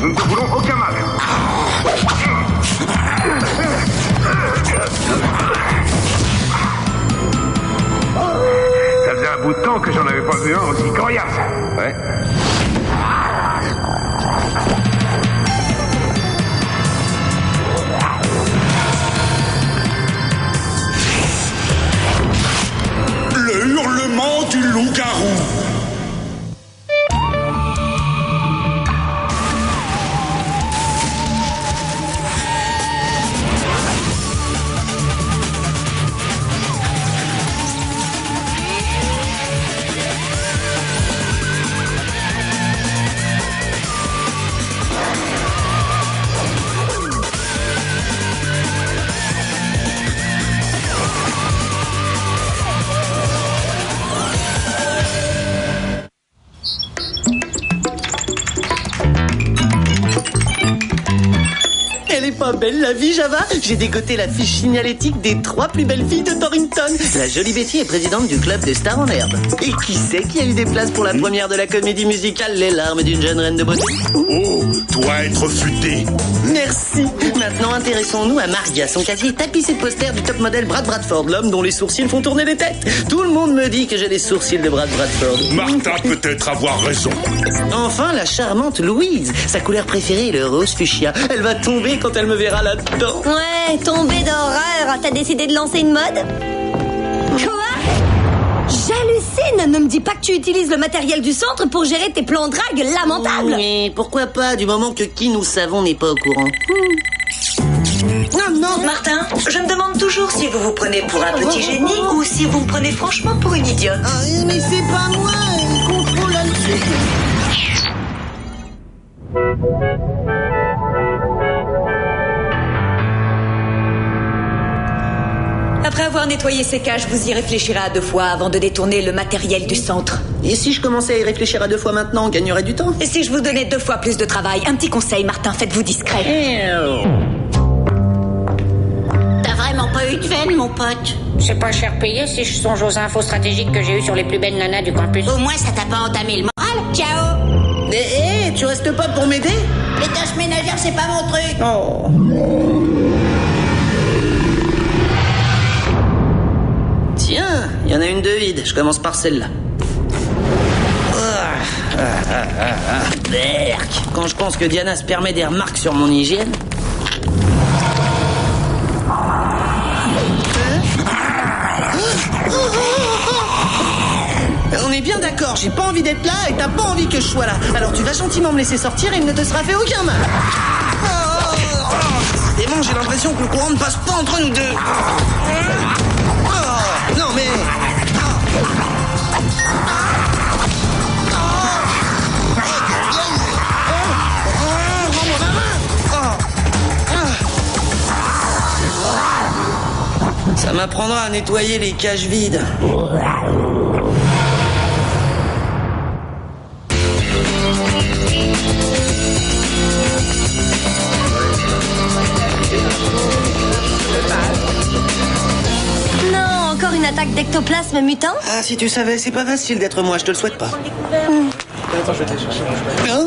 Nous ne te voulons aucun mal. Ça faisait un bout de temps que j'en avais pas vu un aussi coriace. Ouais. Le hurlement du loup-garou. Elle est pas belle la vie, Java. J'ai dégoté la fiche signalétique des 3 plus belles filles de Torrington. La jolie Betty est présidente du club des stars en herbe. Et qui c'est qui a eu des places pour la première de la comédie musicale Les larmes d'une jeune reine de beauté? Oh, toi être futé. Merci. Maintenant, intéressons-nous à Maria. Son casier est tapissé de posters du top modèle Brad Bradford, l'homme dont les sourcils font tourner les têtes. Tout le monde me dit que j'ai les sourcils de Brad Bradford. Martin peut-être avoir raison. Enfin, la charmante Louise. Sa couleur préférée est le rose fuchsia. Elle va tomber quand elle me verra là-dedans. Ouais, tombée d'horreur. T'as décidé de lancer une mode? Quoi? J'hallucine. Ne me dis pas que tu utilises le matériel du centre pour gérer tes plans de drague lamentables. Mais pourquoi pas, du moment que qui nous savons n'est pas au courant. Non, non. Martin, je me demande toujours si vous vous prenez pour un petit génie ou si vous me prenez franchement pour une idiote. Ah, mais c'est pas moi, il contrôle là-dessus. Après avoir nettoyé ces cages, vous y réfléchirez à 2 fois avant de détourner le matériel du centre. Et si je commençais à y réfléchir à 2 fois maintenant, on gagnerait du temps? Et si je vous donnais 2 fois plus de travail? Un petit conseil, Martin, faites-vous discret. T'as vraiment pas eu de veine, mon pote? C'est pas cher payé si je songe aux infos stratégiques que j'ai eues sur les plus belles nanas du campus. Au moins, ça t'a pas entamé le moral. Ciao. Eh, tu restes pas pour m'aider? Les tâches ménagères, c'est pas mon truc. Oh. Tiens, il y en a une de vide. Je commence par celle-là. Berk. Quand je pense que Diana se permet des remarques sur mon hygiène. On est bien d'accord, j'ai pas envie d'être là et t'as pas envie que je sois là. Alors tu vas gentiment me laisser sortir et il ne te sera fait aucun mal. Décidément, j'ai l'impression que le courant ne passe pas entre nous deux. Non mais... Ça m'apprendra à nettoyer les cages vides. Non, encore une attaque d'ectoplasme mutant? Ah, si tu savais, c'est pas facile d'être moi, je te le souhaite pas. Attends, je vais te chercher. Hein?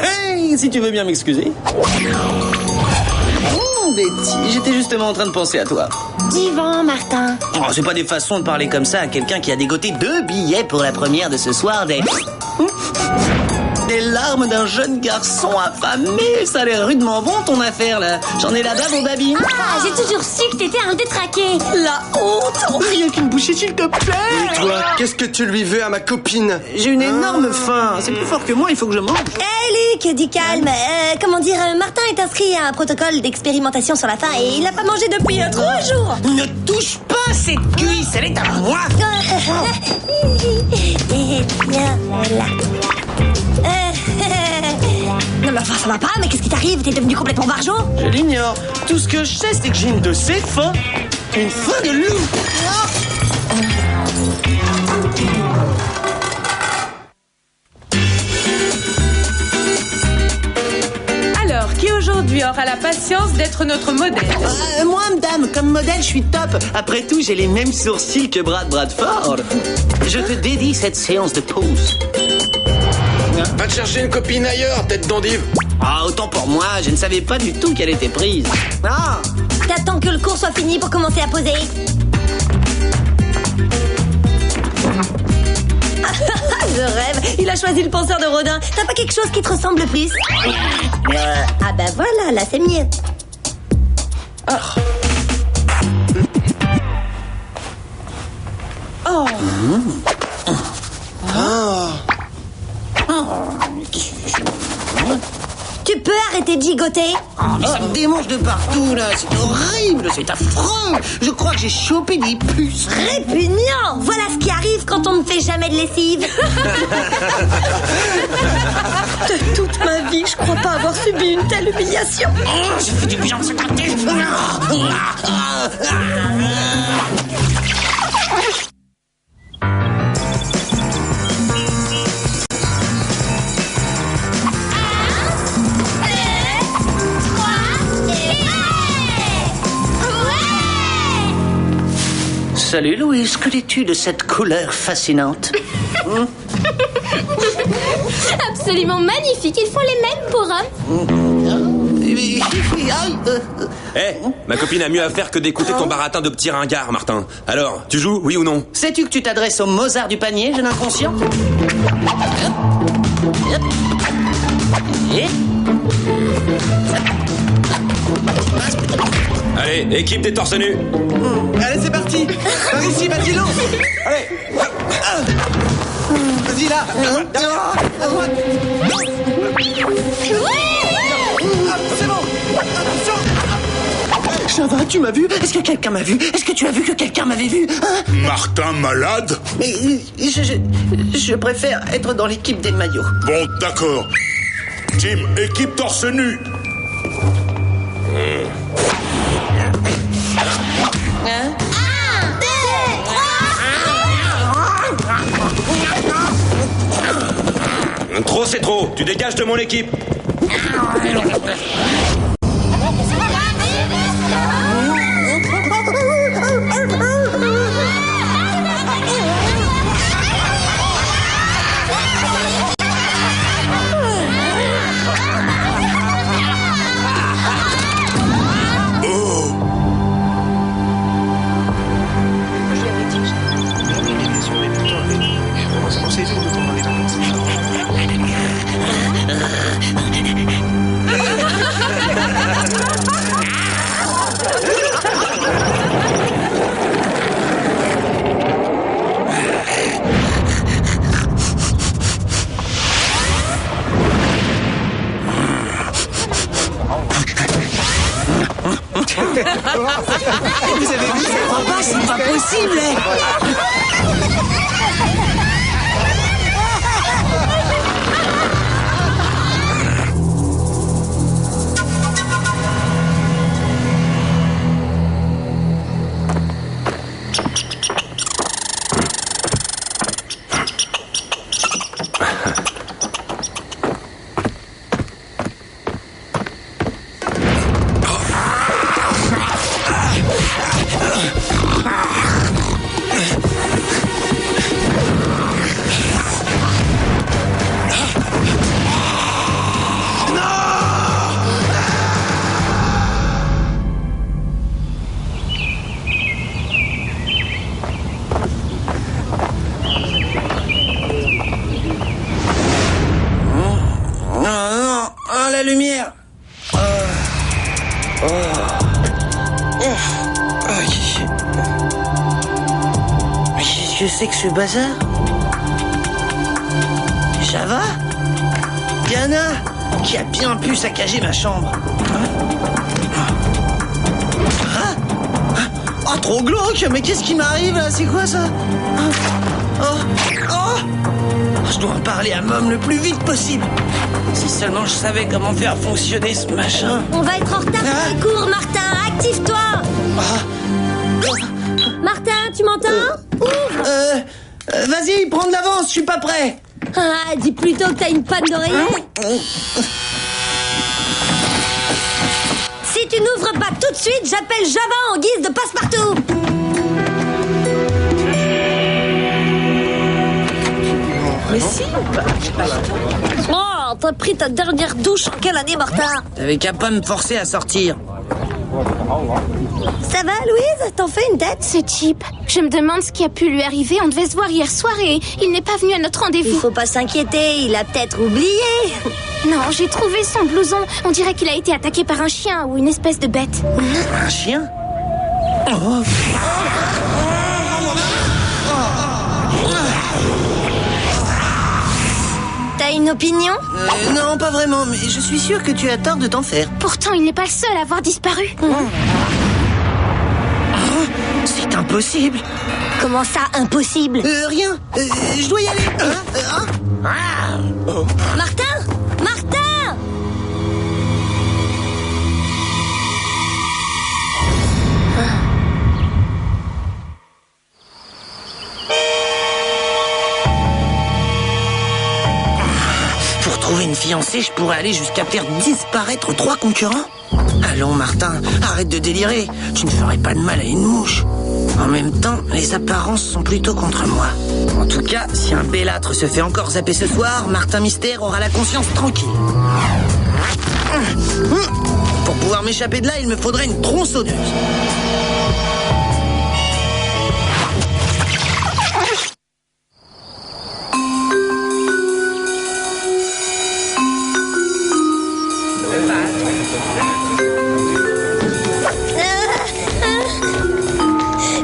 Hey, si tu veux bien m'excuser. Oh, Betty, j'étais justement en train de penser à toi. Divan, Martin. Oh, c'est pas des façons de parler comme ça à quelqu'un qui a dégoté 2 billets pour la première de ce soir des larmes d'un jeune garçon affamé. Ça a l'air rudement bon ton affaire là. J'en ai la bave au baby. Ah, j'ai toujours su que t'étais un détraqué. La honte. Rien qu'une bouchée s'il te plaît. Et toi, qu'est-ce que tu lui veux à ma copine? J'ai une énorme faim. C'est plus fort que moi, il faut que je mange. Luc, dis calme. Comment dire, Martin est inscrit à un protocole d'expérimentation sur la faim et il n'a pas mangé depuis 3 jours. Ne touche pas cette cuisse, elle est à moi. Viens là. Non mais enfin ça va pas, mais qu'est-ce qui t'arrive? T'es devenu complètement barjot? Je l'ignore. Tout ce que je sais, c'est que j'ai une de ces faims. Une faim de loup. Alors, qui aujourd'hui aura la patience d'être notre modèle? Moi, madame, comme modèle, je suis top. Après tout, j'ai les mêmes sourcils que Brad Bradford. Je te dédie cette séance de pause. Va te chercher une copine ailleurs, tête d'endive. Ah, autant pour moi, je ne savais pas du tout qu'elle était prise. Ah. T'attends que le cours soit fini pour commencer à poser. Je rêve, il a choisi le penseur de Rodin. T'as pas quelque chose qui te ressemble plus? Ah bah voilà, là c'est mieux. Oh. Tu peux arrêter de gigoter? Oh, mais ça me démange de partout, là. C'est horrible, c'est affreux. Je crois que j'ai chopé des puces. Répugnant! Voilà ce qui arrive quand on ne fait jamais de lessive. De toute ma vie, je crois pas avoir subi une telle humiliation. Oh, j'ai fait du bien de ce côté. Salut Louise, que dis-tu de cette couleur fascinante? Absolument magnifique, ils font les mêmes pour hommes. Hé, ma copine a mieux à faire que d'écouter ton baratin de petits ringards, Martin. Alors, tu joues, oui ou non? Sais-tu que tu t'adresses au Mozart du panier, jeune inconscient? Allez, équipe des torse nus. Allez, c'est parti. Par ici, vas-y, lance. Allez. Vas-y, là. À droite. C'est bon. Attention. Java, tu m'as vu? Est-ce que quelqu'un m'a vu? Est-ce que tu as vu que quelqu'un m'avait vu? Hein? Martin malade? Mais je préfère être dans l'équipe des maillots. Bon, d'accord. Team, équipe torse nu. Hein? 1, 2, 3. Trop, c'est trop. Tu dégages de mon équipe. Vous avez vu cette repas? C'est pas possible! La lumière. Mais qu'est-ce que c'est que ce bazar? Java? Diana? Qui a bien pu saccager ma chambre? Oh, trop glauque! Mais qu'est-ce qui m'arrive là? C'est quoi ça? Je dois en parler à Mom le plus vite possible. Si seulement je savais comment faire fonctionner ce machin. On va être en retard pour les cours, Martin. Active-toi. Martin, tu m'entends? Vas-y, prends de l'avance, je suis pas prêt. Ah, dis plutôt que t'as une panne d'oreiller. Si tu n'ouvres pas tout de suite, j'appelle Java en guise de passe-partout. Mais si. Oh, t'as pris ta dernière douche en quelle année, Martin? T'avais qu'à pas me forcer à sortir. Ça va, Louise? T'en fais une tête? C'est cheap. Je me demande ce qui a pu lui arriver. On devait se voir hier soir et il n'est pas venu à notre rendez-vous. Il faut pas s'inquiéter, il a peut-être oublié. Non, j'ai trouvé son blouson. On dirait qu'il a été attaqué par un chien ou une espèce de bête. Un chien? Oh. T'as une opinion? Non, pas vraiment, mais je suis sûr que tu as tort de t'en faire. Pourtant, il n'est pas le seul à avoir disparu. C'est impossible. Comment ça, impossible? Rien. Je dois y aller. Martin! Martin! Pour trouver une fiancée, je pourrais aller jusqu'à faire disparaître 3 concurrents. Allons, Martin, arrête de délirer. Tu ne ferais pas de mal à une mouche. En même temps, les apparences sont plutôt contre moi. En tout cas, si un bellâtre se fait encore zapper ce soir, Martin Mystère aura la conscience tranquille. Pour pouvoir m'échapper de là, il me faudrait une tronçonneuse.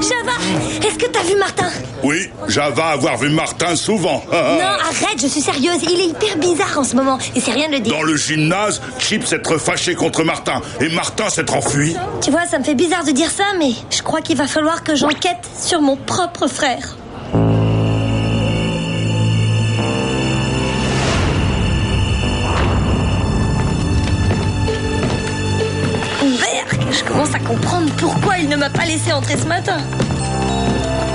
Java, est-ce que t'as vu Martin? Oui, Java avoir vu Martin souvent. Non, arrête, je suis sérieuse. Il est hyper bizarre en ce moment. Et c'est rien de le dire. Dans le gymnase, Chip s'être fâché contre Martin et Martin s'être enfui. Tu vois, ça me fait bizarre de dire ça, mais je crois qu'il va falloir que j'enquête sur mon propre frère. Berk, je commence à comprendre pourquoi il ne m'a pas laissé entrer ce matin.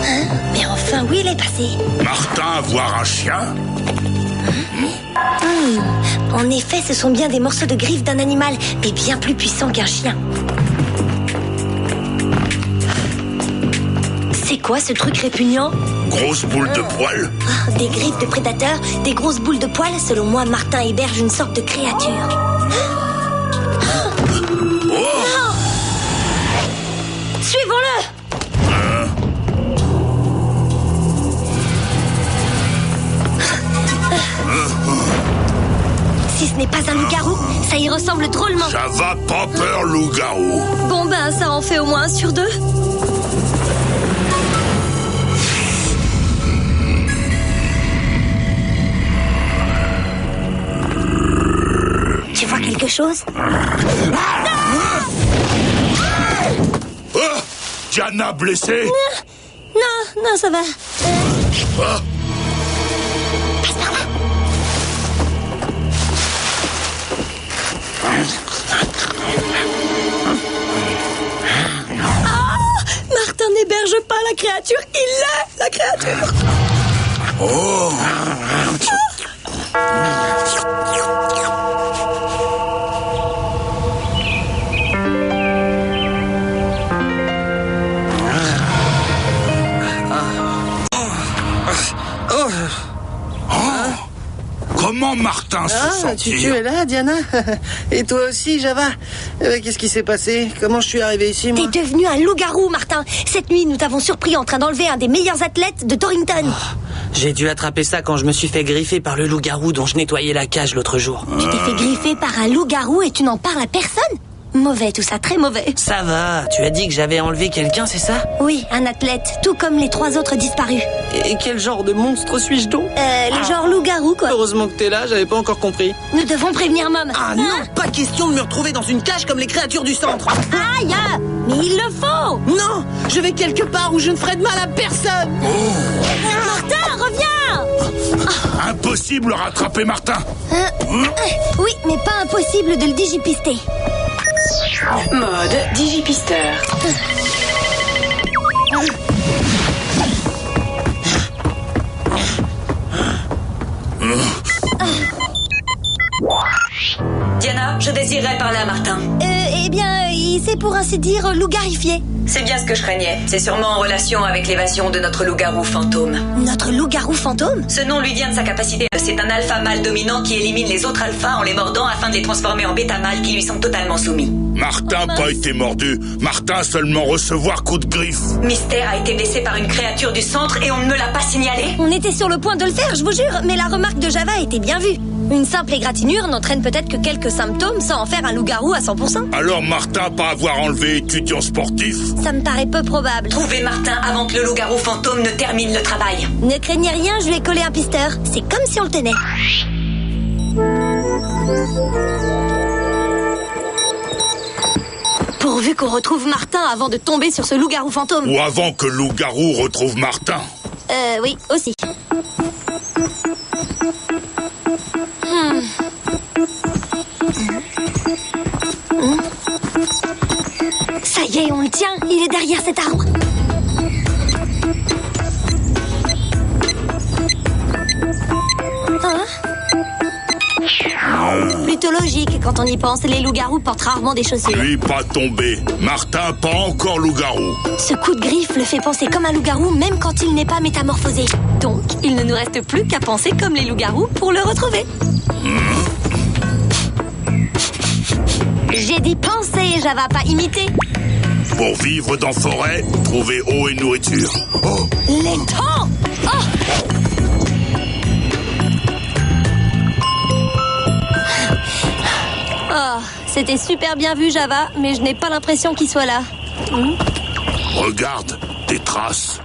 Hein? Mais enfin, où il est passé? Martin voir un chien? En effet, ce sont bien des morceaux de griffes d'un animal, mais bien plus puissants qu'un chien. C'est quoi ce truc répugnant? Grosse boule de poils? Des griffes de prédateurs, des grosses boules de poils. Selon moi, Martin héberge une sorte de créature. Non! Suivons-le! Si ce n'est pas un loup-garou, ça y ressemble drôlement. Java pas peur, loup-garou. Bon ben, ça en fait au moins 1 sur 2. Tu vois quelque chose? Diana blessée? Non, ça va. Passe par là. Martin n'héberge pas la créature, il est la créature. Oh. Comment Martin se sentit? Tu es là, Diana? Et toi aussi, Java? Qu'est-ce qui s'est passé? Comment je suis arrivé ici, moi? T'es devenu un loup-garou, Martin. Cette nuit, nous t'avons surpris en train d'enlever un des meilleurs athlètes de Torrington. J'ai dû attraper ça quand je me suis fait griffer par le loup-garou dont je nettoyais la cage l'autre jour. Tu t'es fait griffer par un loup-garou et tu n'en parles à personne? Mauvais tout ça, très mauvais. Ça va, tu as dit que j'avais enlevé quelqu'un, c'est ça? Oui, un athlète, tout comme les 3 autres disparus. Et quel genre de monstre suis-je donc? Les genres loup-garou, quoi. Heureusement que t'es là, j'avais pas encore compris. Nous devons prévenir Mom. Ah non, pas question de me retrouver dans une cage comme les créatures du centre. Aïe, mais il le faut. Non, je vais quelque part où je ne ferai de mal à personne. Martin, reviens. Impossible de rattraper Martin. Oui, mais pas impossible de le digipister. Mode digipisteur. Diana, je désirerais parler à Martin. Eh bien, il s'est pour ainsi dire lougarifié. C'est bien ce que je craignais. C'est sûrement en relation avec l'évasion de notre loup-garou fantôme. Notre loup-garou fantôme? Ce nom lui vient de sa capacité. C'est un alpha mâle dominant qui élimine les autres alphas en les mordant afin de les transformer en bêta mâles qui lui sont totalement soumis. Martin pas été mordu. Martin seulement recevoir coup de griffe. Mystère a été blessé par une créature du centre et on ne me l'a pas signalé. On était sur le point de le faire, je vous jure, mais la remarque de Java était bien vue. Une simple égratignure n'entraîne peut-être que quelques symptômes sans en faire un loup-garou à 100%. Alors Martin pas avoir enlevé étudiant sportif? Ça me paraît peu probable. Trouvez Martin avant que le loup-garou fantôme ne termine le travail. Ne craignez rien, je lui ai collé un pisteur. C'est comme si on le tenait. Pourvu qu'on retrouve Martin avant de tomber sur ce loup-garou fantôme. Ou avant que loup-garou retrouve Martin. Oui, aussi. Ça y est, on le tient. Il est derrière cet arbre. Plutôt logique quand on y pense. Les loups-garous portent rarement des chaussures. Lui pas tombé. Martin pas encore loup-garou. Ce coup de griffe le fait penser comme un loup-garou même quand il n'est pas métamorphosé. Donc, il ne nous reste plus qu'à penser comme les loups-garous pour le retrouver. J'ai dit penser, Java, pas imiter. Pour vivre dans forêt, trouver eau et nourriture. Oh. Les temps. Oh, c'était super bien vu, Java, mais je n'ai pas l'impression qu'il soit là. Regarde, des traces.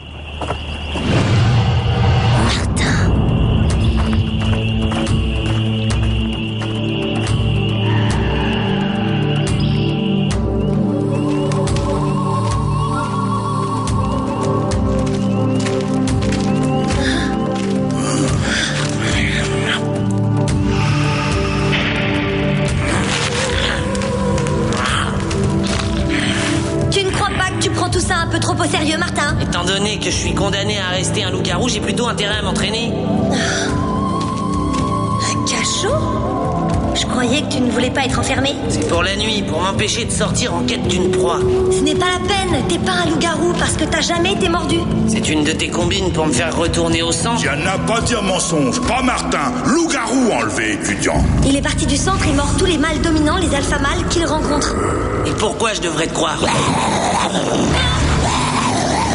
Un peu trop au sérieux, Martin. Étant donné que je suis condamné à rester un loup-garou, j'ai plutôt intérêt à m'entraîner. Un cachot? Je croyais que tu ne voulais pas être enfermé. C'est pour la nuit, pour m'empêcher de sortir en quête d'une proie. Ce n'est pas la peine, t'es pas un loup-garou parce que t'as jamais été mordu. C'est une de tes combines pour me faire retourner au centre. Diana, pas dire mensonge, pas Martin. Loup-garou enlevé, étudiant. Il est parti du centre et mord tous les mâles dominants, les alpha mâles qu'il rencontre. Et pourquoi je devrais te croire?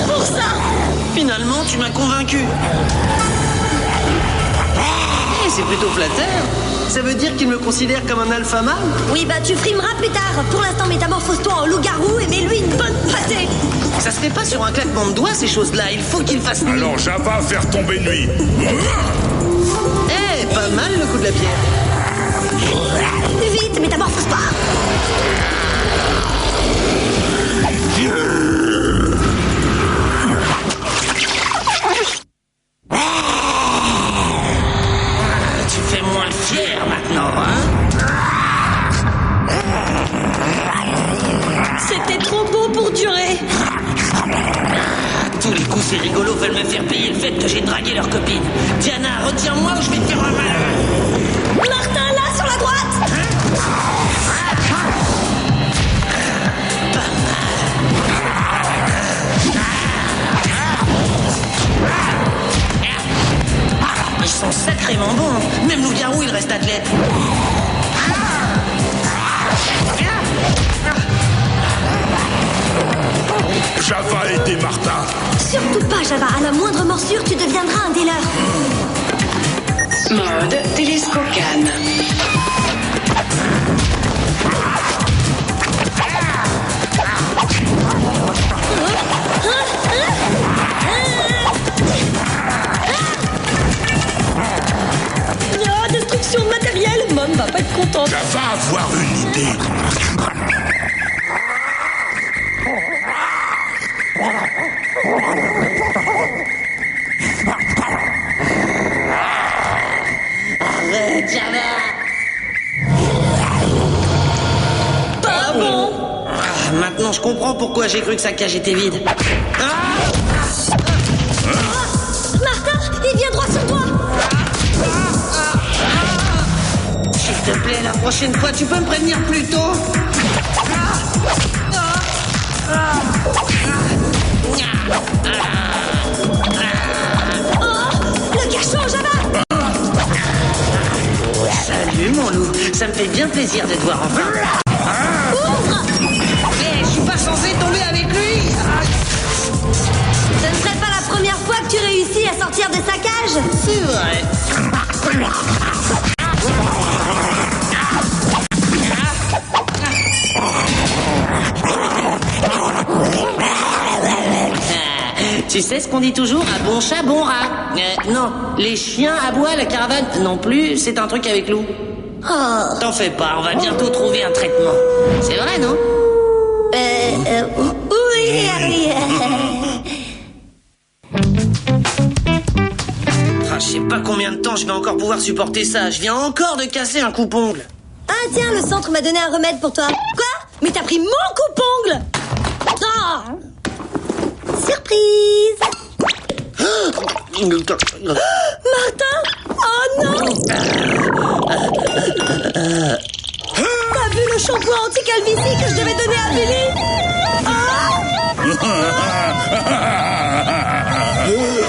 Pour ça! Finalement, tu m'as convaincu. C'est plutôt flatteur. Ça veut dire qu'il me considère comme un alpha mâle? Oui, bah tu frimeras plus tard. Pour l'instant, métamorphose-toi en loup-garou et mets-lui une bonne pâtée. Ça se fait pas sur un claquement de doigts, ces choses-là. Il faut qu'il fasse nuit. Alors, Java, faire tomber nuit. Pas mal le coup de la pierre. Vite, métamorphose-toi. Tu fais moins fier maintenant, hein? C'était trop beau pour durer. Tous les coups, ces rigolos veulent me faire payer le fait que j'ai dragué leur copine. Diana, retiens-moi ou je vais te faire un mal. Martin, là, sur la droite. Ils sont sacrément bons. Même loup-garou, il reste athlète. Java aidé Martin. Surtout pas, Java. À la moindre morsure, tu deviendras un des leurs. Mode télescocane. Destruction de matériel. Mom va pas être contente. Java avoir une idée. Arrête, Java. Pas bon. Maintenant, je comprends pourquoi j'ai cru que sa cage était vide. Martin, il vient droit sur toi. S'il te plaît, la prochaine fois, tu peux me prévenir plus tôt? Le cachot, Java! Salut, mon loup. Ça me fait bien plaisir de te voir enfin. Ouvre! Mais je suis pas censé tomber avec lui. Ce ne serait pas la première fois que tu réussis à sortir de sa cage. C'est vrai. Tu sais ce qu'on dit toujours, un bon chat, bon rat. Non, les chiens aboient à la caravane non plus, c'est un truc avec Lou. Oh. T'en fais pas, on va bientôt trouver un traitement. C'est vrai, non? Oui, Harry. Ah, je sais pas combien de temps je vais encore pouvoir supporter ça. Je viens encore de casser un coupe-ongle. Ah tiens, le centre m'a donné un remède pour toi. Quoi? Mais t'as pris mon coupe-ongle? Oh. Surprise! Martin? Oh non! T'as vu le shampoing anti-calvitie que je devais donner à Billy?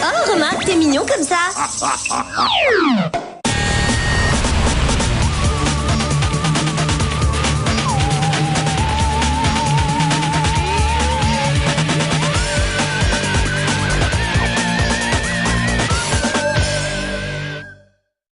Oh, remarque, t'es mignon comme ça.